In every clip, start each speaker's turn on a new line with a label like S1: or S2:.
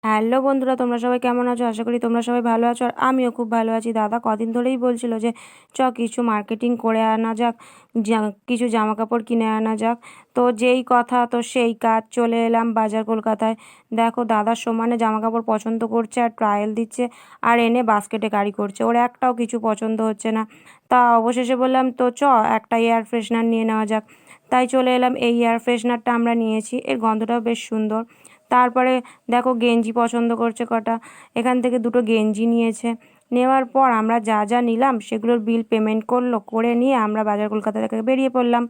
S1: Hello বন্ধুরা, তোমরা সবাই কেমন আছো? আশা করি তোমরা সবাই ভালো আছো, আর আমিও খুব ভালো আছি। দাদা কদিন ধরেই বলছিল যে কিছু মার্কেটিং করে আনা যাক, কিছু জামা কাপড় কিনে আনা যাক। তো যেই কথা তো সেই কাজ, চলে এলাম বাজার কলকাতায়। দেখো দাদার সমানে জামা কাপড় পছন্দ করছে আর ট্রায়াল দিচ্ছে, আর এনে বাস্কেটে গাড়ি করছে। ওর একটাও কিছু পছন্দ হচ্ছে না। তা অবশেষে বললাম তো একটা এয়ার ফ্রেশনার নিয়ে নেওয়া যাক। তাই চলে এলাম, এই এয়ার ফ্রেশনারটা আমরা নিয়েছি, এর গন্ধটাও বেশ সুন্দর। তারপরে দেখো গেঞ্জি পছন্দ করছে কটা, এখান থেকে দুটো গেঞ্জি নিয়েছে। নেওয়ার পর আমরা যা যা নিলাম সেগুলোর বিল পেমেন্ট করলো, করে নিয়ে আমরা বাজার কলকাতা থেকে বেরিয়ে পড়লাম।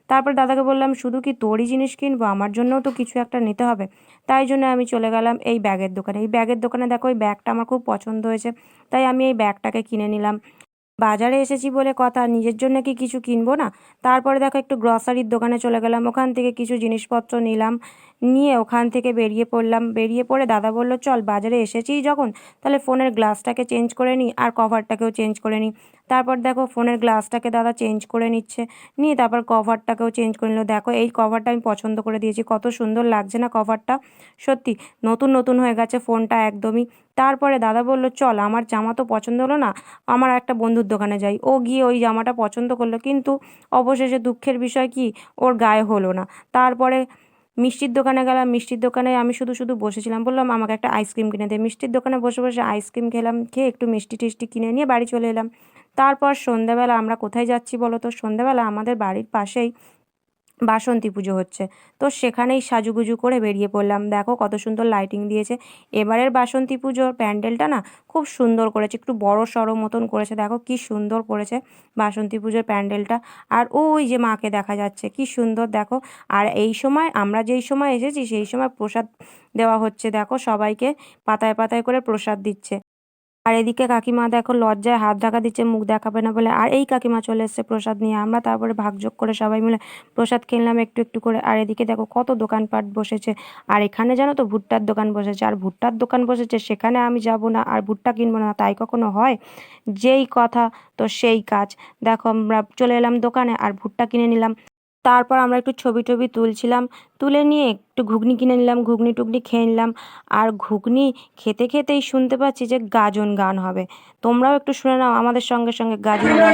S1: তারপর দাদাকে বললাম, শুধু কি তোরই জিনিস কিনবো, আমার জন্যও তো কিছু একটা নিতে হবে। তাই জন্য আমি চলে গেলাম এই ব্যাগের দোকানে। এই ব্যাগের দোকানে দেখো, এই ব্যাগটা আমার খুব পছন্দ হয়েছে, তাই আমি এই ব্যাগটাকে কিনে নিলাম। বাজারে এসেছি বলে কথা, নিজের জন্য কি কিছু কিনবো না? তারপরে দেখো একটু গ্রসারির দোকানে চলে গেলাম, ওখান থেকে কিছু জিনিসপত্র নিলাম। নিয়ে ওখান থেকে বেরিয়ে পড়লাম। বেরিয়ে পড়ে দাদা বলল, চল বাজারে এসেছিস যখন, তাহলে ফোনের গ্লাসটাকে চেঞ্জ করে নিই আর কভারটাকেও চেঞ্জ করে নিই। তারপর দেখো ফোনের গ্লাসটাকে দাদা চেঞ্জ করে নিচ্ছে, নিয়ে তারপর কভারটাকেও চেঞ্জ করে নিল। দেখো এই কভারটা আমি পছন্দ করে দিয়েছি, কত সুন্দর লাগছে না কভারটা? সত্যি নতুন নতুন হয়ে গেছে ফোনটা একদমই। তারপরে দাদা বলল, চল আমার জামা তো পছন্দ হলো না, আমার একটা বন্ধুর দোকানে যাই। ও গিয়ে ওই জামাটা পছন্দ করলো, কিন্তু অবশেষে দুঃখের বিষয় কি, ওর গায়ে হলো না। তারপরে মিষ্টির দোকানে গেলাম। মিষ্টির দোকানে আমি শুধু শুধু বসেছিলাম, বললাম আমাকে একটা আইসক্রিম কিনে দে। মিষ্টির দোকানে বসে বসে আইসক্রিম খেলাম, খেয়ে একটু মিষ্টি টিষ্টি কিনে নিয়ে বাড়ি চলে এলাম। তারপর সন্ধ্যাবেলা আমরা কোথায় যাচ্ছি বলো তো? সন্ধ্যাবেলা আমাদের বাড়ির পাশেই বাসন্তী পুজো হচ্ছে, তো সেখানেই সাজুগুজু করে বেরিয়ে পড়লাম। দেখো কত সুন্দর লাইটিং দিয়েছে। এবারের বাসন্তী পুজোর প্যান্ডেলটা না খুব সুন্দর করেছে, একটু বড় সড়ো মতন করেছে। দেখো কি সুন্দর করেছে বাসন্তী পুজোর প্যান্ডেলটা। আর ওই যে মাকে দেখা যাচ্ছে, কি সুন্দর দেখো। আর এই সময়, আমরা যেই সময় এসেছি সেই সময় প্রসাদ দেওয়া হচ্ছে। দেখো সবাইকে পাতায় পাতায় করে প্রসাদ দিচ্ছে। আর এদিকে কাকিমা দেখো লজ্জায় হাত ঢাকা দিচ্ছে, মুখ দেখাবে না বলে। আর এই কাকিমা চলে এসেছে প্রসাদ নিয়ে। আমরা তারপরে ভাগযোগ করে সবাই মিলে প্রসাদ কিনলাম একটু একটু করে। আর এদিকে দেখো কত দোকানপাট বসেছে। আর এখানে জানো তো ভুট্টার দোকান বসেছে, আর ভুট্টার দোকান বসেছে সেখানে আমি যাব না আর ভুট্টা কিনবো না, তাই কখনো হয়? যেই কথা তো সেই কাজ। দেখো আমরা চলে এলাম দোকানে আর ভুট্টা কিনে নিলাম। তারপর আমরা একটু ছবি টবি তুলছিলাম, তুলে নিয়ে একটু ঘুগনি কিনে নিলাম, ঘুগনি টুগনি খেয়ে নিলাম। আর ঘুগনি খেতে খেতেই শুনতে পাচ্ছি যে গাজন গান হবে। তোমরাও একটু শুনে নাও আমাদের সঙ্গে সঙ্গে গাজন গান।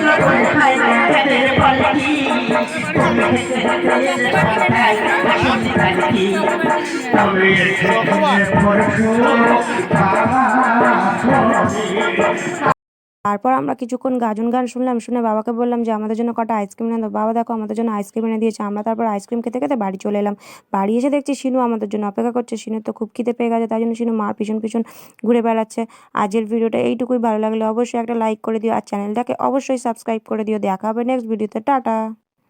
S1: তারপর আমরা কিছুক্ষণ গাজন গান শুনলাম, শুনে বাবাকে বললাম যে আমাদের জন্য কটা আইসক্রিম এনে দাও। বাবা দেখো আমাদের জন্য আইসক্রিম এনে দিয়েছে। আমরা তারপর আইসক্রিম খেতে খেতে বাড়ি চলে এলাম। বাড়ি এসে দেখছি শিনু আমাদের জন্য অপেক্ষা করছে। শিনুর তো খুব খিদে পেয়ে গেছে, তাই জন্য শিনু মার পিছন পিছন ঘুরে বেড়াচ্ছে। আজকের ভিডিওটা এইটুকুই। ভালো লাগলে অবশ্যই একটা লাইক করে দিও, আর চ্যানেলটাকে অবশ্যই সাবস্ক্রাইব করে দিও। দেখা হবে নেক্সট ভিডিওতে। টাটা।